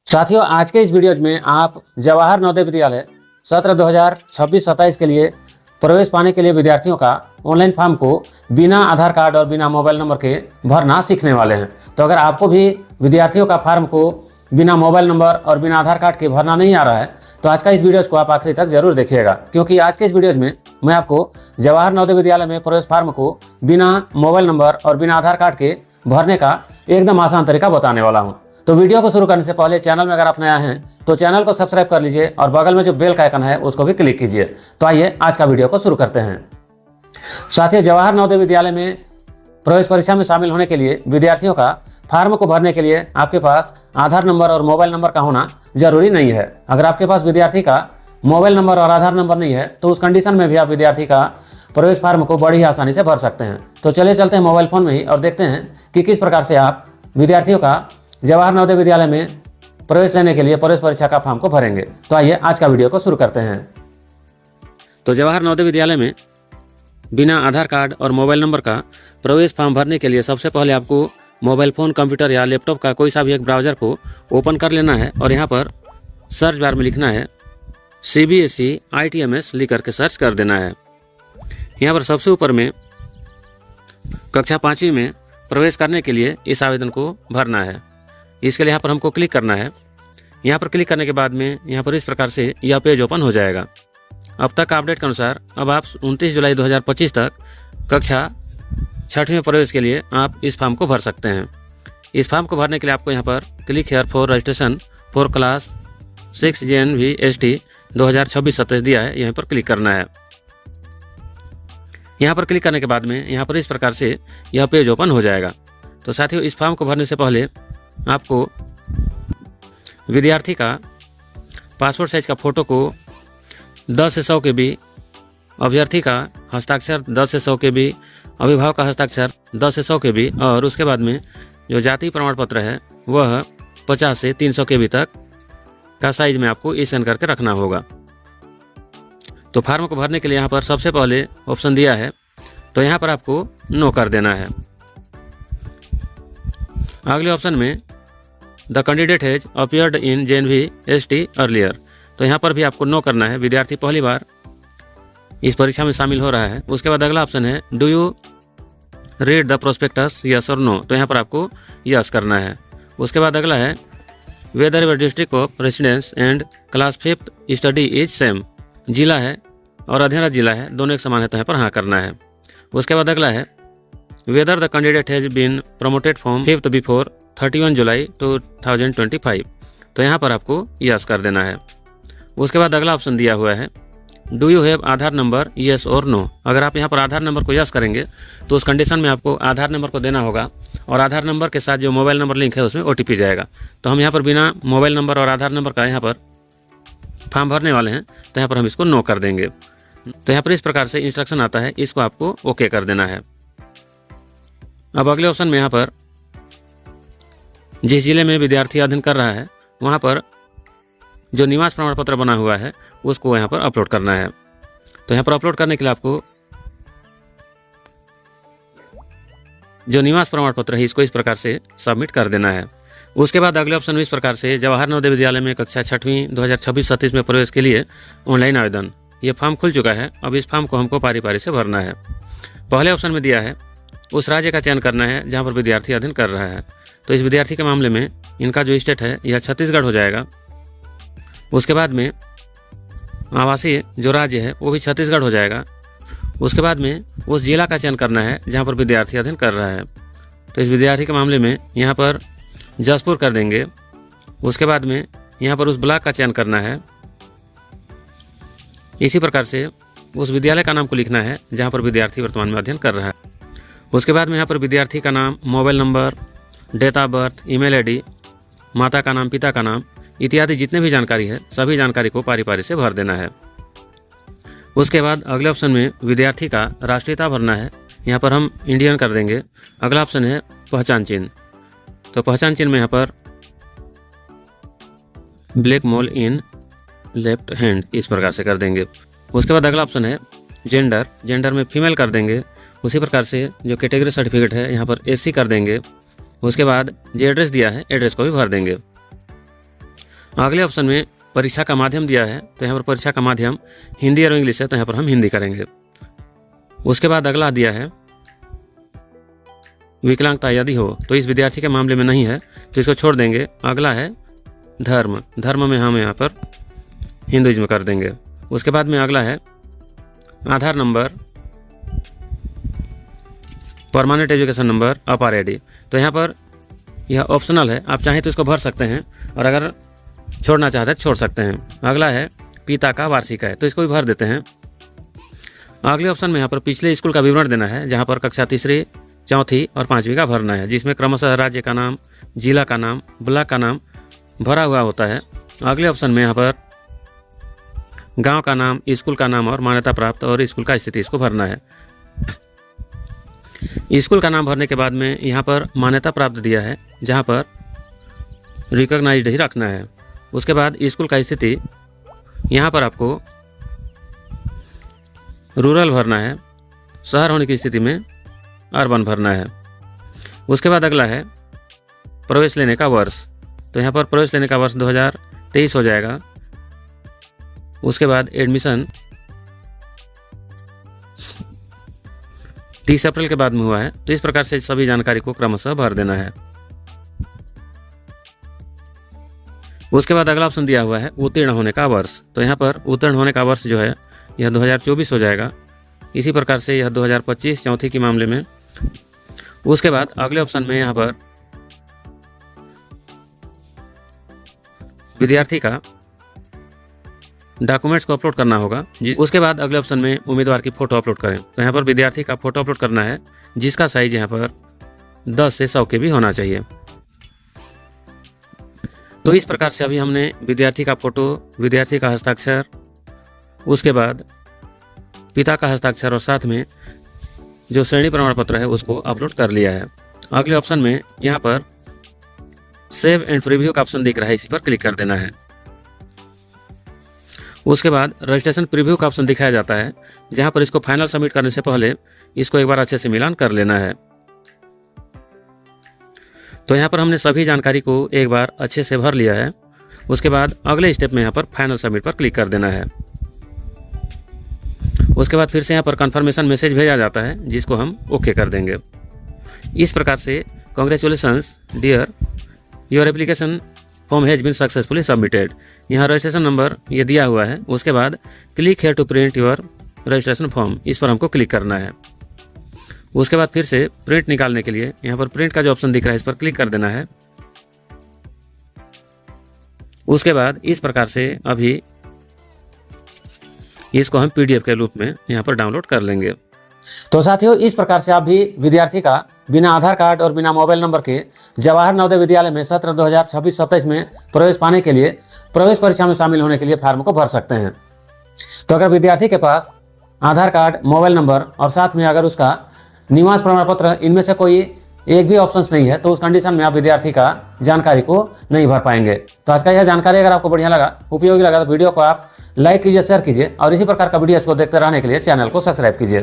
साथियों, आज के इस वीडियो में आप जवाहर नवोदय विद्यालय सत्र 2026-27 के लिए प्रवेश पाने के लिए विद्यार्थियों का ऑनलाइन फॉर्म को बिना आधार कार्ड और बिना मोबाइल नंबर के भरना सीखने वाले हैं। तो अगर आपको भी विद्यार्थियों का फॉर्म को बिना मोबाइल नंबर और बिना आधार कार्ड के भरना नहीं आ रहा है तो आज का इस वीडियो को आप आखिरी तक जरूर देखिएगा, क्योंकि आज के इस वीडियो में मैं आपको जवाहर नवोदय विद्यालय में प्रवेश फॉर्म को बिना मोबाइल नंबर और बिना आधार कार्ड के भरने का एकदम आसान तरीका बताने वाला हूँ। तो वीडियो को शुरू करने से पहले चैनल में अगर आप नया हैं तो चैनल को सब्सक्राइब कर लीजिए और बगल में जो बेल का आइकन है उसको भी क्लिक कीजिए। तो आइए आज का वीडियो को शुरू करते हैं। साथियों, जवाहर नवोदय विद्यालय में प्रवेश परीक्षा में शामिल होने के लिए विद्यार्थियों का फॉर्म को भरने के लिए आपके पास आधार नंबर और मोबाइल नंबर का होना जरूरी नहीं है। अगर आपके पास विद्यार्थी का मोबाइल नंबर और आधार नंबर नहीं है तो उस कंडीशन में भी आप विद्यार्थी का प्रवेश फॉर्म को बड़ी आसानी से भर सकते हैं। तो चलिए चलते हैं मोबाइल फ़ोन में ही और देखते हैं कि किस प्रकार से आप विद्यार्थियों का जवाहर नवोदय विद्यालय में प्रवेश लेने के लिए प्रवेश परीक्षा का फॉर्म को भरेंगे। तो आइए आज का वीडियो को शुरू करते हैं। तो जवाहर नवोदय विद्यालय में बिना आधार कार्ड और मोबाइल नंबर का प्रवेश फॉर्म भरने के लिए सबसे पहले आपको मोबाइल फ़ोन, कंप्यूटर या लैपटॉप का कोई सा भी एक ब्राउज़र को ओपन कर लेना है और यहाँ पर सर्च बार में लिखना है CBSE ITMS लिख करके सर्च कर देना है। यहाँ पर सबसे ऊपर में कक्षा 5वीं में प्रवेश करने के लिए इस आवेदन को भरना है। इसके लिए यहाँ पर हमको क्लिक करना है। यहाँ पर क्लिक करने के बाद में यहाँ पर इस प्रकार से यह पेज ओपन हो जाएगा। अब तक अपडेट के अनुसार अब आप 29 जुलाई 2025 तक कक्षा 6वीं में प्रवेश के लिए आप इस फॉर्म को भर सकते हैं। इस फॉर्म को भरने के लिए आपको यहाँ पर click here for registration for class 6 JNV-ST 2026-27 दिया है, यहाँ पर क्लिक करना है। यहाँ पर क्लिक करने के बाद में यहाँ पर इस प्रकार से यह पेज ओपन हो जाएगा। तो साथियों, इस फॉर्म को भरने से पहले आपको विद्यार्थी का पासपोर्ट साइज का फ़ोटो को 10 से 100 KB, अभ्यर्थी का हस्ताक्षर 10 से 100 KB, अभिभावक का हस्ताक्षर 10 से 100 KB और उसके बाद में जो जाति प्रमाण पत्र है वह 50 से 300 KB तक का साइज में आपको स्कैन करके रखना होगा। तो फार्म को भरने के लिए यहाँ पर सबसे पहले ऑप्शन दिया है, तो यहाँ पर आपको नो कर देना है। अगले ऑप्शन में the candidate has appeared in JNV-ST earlier, तो यहाँ पर भी आपको नो करना है। विद्यार्थी पहली बार इस परीक्षा में शामिल हो रहा है। उसके बाद अगला ऑप्शन है do you read the prospectus yes और नो, तो यहाँ पर आपको यस करना है। उसके बाद अगला है whether your district of residence and class 5th study is same, जिला है और अध्ययन जिला है दोनों एक समान है, तो यहाँ पर हाँ करना है। उसके बाद अगला है whether the candidate has been promoted from 5th before 31 July 2025, तो यहाँ पर आपको यस कर देना है। उसके बाद अगला ऑप्शन दिया हुआ है do you have Aadhaar number yes और नो, अगर आप यहाँ पर आधार नंबर को यस करेंगे तो उस कंडीशन में आपको आधार नंबर को देना होगा और आधार नंबर के साथ जो मोबाइल नंबर लिंक है उसमें OTP जाएगा। तो हम यहाँ पर बिना मोबाइल नंबर और आधार नंबर का यहाँ पर फॉर्म भरने वाले हैं, तो यहाँ पर हम इसको नो कर देंगे। तो यहाँ पर इस प्रकार से इंस्ट्रक्शन आता है, इसको आपको ओके कर देना है। अब अगले ऑप्शन में यहाँ पर जिस जिले में विद्यार्थी अध्ययन कर रहा है वहाँ पर जो निवास प्रमाण पत्र बना हुआ है उसको यहाँ पर अपलोड करना है। तो यहाँ पर अपलोड करने के लिए आपको जो निवास प्रमाण पत्र है इसको इस प्रकार से सबमिट कर देना है। उसके बाद अगले ऑप्शन में इस प्रकार से जवाहर नवोदय विद्यालय में कक्षा 6वीं 2026-27 में प्रवेश के लिए ऑनलाइन आवेदन, ये फॉर्म खुल चुका है। अब इस फॉर्म को हमको पारी पारी से भरना है। पहले ऑप्शन में दिया है उस राज्य का चयन करना है जहाँ पर विद्यार्थी अध्ययन कर रहा है, तो इस विद्यार्थी के मामले में इनका जो स्टेट है यह छत्तीसगढ़ हो जाएगा। उसके बाद में आवासीय जो राज्य है वो भी छत्तीसगढ़ हो जाएगा। उसके बाद में उस जिला का चयन करना है जहाँ पर विद्यार्थी अध्ययन कर रहा है, तो इस विद्यार्थी के मामले में यहाँ पर जसपुर कर देंगे। उसके बाद में यहाँ पर उस ब्लॉक का चयन करना है। इसी प्रकार से उस विद्यालय का नाम को लिखना है जहाँ पर विद्यार्थी वर्तमान में अध्ययन कर रहा है। उसके बाद में यहाँ पर विद्यार्थी का नाम, mobile number, date of birth, email ID, माता का नाम, पिता का नाम इत्यादि जितने भी जानकारी है सभी जानकारी को पारी पारी से भर देना है। उसके बाद अगले ऑप्शन में विद्यार्थी का राष्ट्रीयता भरना है, यहाँ पर हम इंडियन कर देंगे। अगला ऑप्शन है पहचान चिन्ह, तो पहचान चिन्ह में यहाँ पर black mole in left hand इस प्रकार से कर देंगे। उसके बाद अगला ऑप्शन है जेंडर, जेंडर में फीमेल कर देंगे। उसी प्रकार से जो कैटेगरी सर्टिफिकेट है यहाँ पर SC कर देंगे। उसके बाद जो एड्रेस दिया है एड्रेस को भी भर देंगे। अगले ऑप्शन में परीक्षा का माध्यम दिया है, तो यहाँ पर परीक्षा का माध्यम हिंदी और इंग्लिश है, तो यहाँ पर हम हिंदी करेंगे। उसके बाद अगला दिया है विकलांगता यदि हो, तो इस विद्यार्थी के मामले में नहीं है, तो इसको छोड़ देंगे। अगला है धर्म, धर्म में हम यहाँ पर हिंदुइज्म कर देंगे। उसके बाद में अगला है आधार नंबर, परमानेंट एजुकेशन नंबर, अपार आईडी, तो यहाँ पर यह ऑप्शनल है, आप चाहें तो इसको भर सकते हैं और अगर छोड़ना चाहते हैं छोड़ सकते हैं। अगला है पिता का वार्षिक आय, तो इसको भी भर देते हैं। अगले ऑप्शन में यहाँ पर पिछले स्कूल का विवरण देना है, जहाँ पर कक्षा तीसरी, चौथी और पाँचवीं का भरना है, जिसमें क्रमशः राज्य का नाम, जिला का नाम, ब्लॉक का नाम भरा हुआ होता है। अगले ऑप्शन में यहाँ पर गांव का नाम, स्कूल का नाम और मान्यता प्राप्त और स्कूल का स्थिति, इसको भरना है। स्कूल का नाम भरने के बाद में यहाँ पर मान्यता प्राप्त दिया है, जहाँ पर रिकॉग्नाइज्ड ही रखना है। उसके बाद स्कूल का स्थिति, यहाँ पर आपको रूरल भरना है, शहर होने की स्थिति में अर्बन भरना है। उसके बाद अगला है प्रवेश लेने का वर्ष, तो यहाँ पर प्रवेश लेने का वर्ष 2023 हो जाएगा। उसके बाद एडमिशन 30 अप्रैल के बाद में हुआ है, तो इस प्रकार से सभी जानकारी को क्रमशः भर देना है। उसके बाद अगला ऑप्शन दिया हुआ है उत्तीर्ण होने का वर्ष, तो यहाँ पर उत्तीर्ण होने का वर्ष जो है यह 2024 हो जाएगा। इसी प्रकार से यह 2025 चौथी के मामले में। उसके बाद अगले ऑप्शन में यहाँ पर विद्यार्थी का डॉक्यूमेंट्स को अपलोड करना होगा। उसके बाद अगले ऑप्शन में उम्मीदवार की फ़ोटो अपलोड करें, तो यहाँ पर विद्यार्थी का फ़ोटो अपलोड करना है, जिसका साइज यहाँ पर 10 से 100 के भी होना चाहिए। तो इस प्रकार से अभी हमने विद्यार्थी का फ़ोटो, विद्यार्थी का हस्ताक्षर, उसके बाद पिता का हस्ताक्षर और साथ में जो श्रेणी प्रमाण पत्र है उसको अपलोड कर लिया है। अगले ऑप्शन में यहाँ पर सेव एंड प्रीव्यू का ऑप्शन दिख रहा है, इसी पर क्लिक कर देना है। उसके बाद रजिस्ट्रेशन प्रीव्यू का ऑप्शन दिखाया जाता है, जहां पर इसको फाइनल सबमिट करने से पहले इसको एक बार अच्छे से मिलान कर लेना है। तो यहाँ पर हमने सभी जानकारी को एक बार अच्छे से भर लिया है। उसके बाद अगले स्टेप में यहाँ पर फाइनल सबमिट पर क्लिक कर देना है। उसके बाद फिर से यहाँ पर कन्फर्मेशन मैसेज भेजा जाता है, जिसको हम ओके कर देंगे। इस प्रकार से congratulations dear, your application form has been successfully submitted. यहाँ रजिस्ट्रेशन नंबर ये दिया हुआ है। उसके बाद click here to print your registration form, इस पर हमको क्लिक करना है। उसके बाद फिर से प्रिंट निकालने के लिए यहाँ पर प्रिंट का जो ऑप्शन दिख रहा है इस पर क्लिक कर देना है। उसके बाद इस प्रकार से अभी इसको हम PDF के रूप में यहाँ पर डाउनलोड कर लेंगे। तो साथियों, इस प्रकार से आप भी विद्यार्थी का बिना आधार कार्ड और बिना मोबाइल नंबर के जवाहर नवोदय विद्यालय में सत्र 2026-27 में प्रवेश पाने के लिए, प्रवेश परीक्षा में शामिल होने के लिए फॉर्म को भर सकते हैं। तो अगर विद्यार्थी के पास आधार कार्ड, मोबाइल नंबर और साथ में अगर उसका निवास प्रमाण पत्र, इनमें से कोई एक भी ऑप्शंस नहीं है, तो उस कंडीशन में आप विद्यार्थी का जानकारी को नहीं भर पाएंगे। तो आज का यह जानकारी अगर आपको बढ़िया लगा, उपयोगी लगा, तो वीडियो को आप लाइक कीजिए, शेयर कीजिए और इसी प्रकार का वीडियो को देखते रहने के लिए चैनल को सब्सक्राइब कीजिए।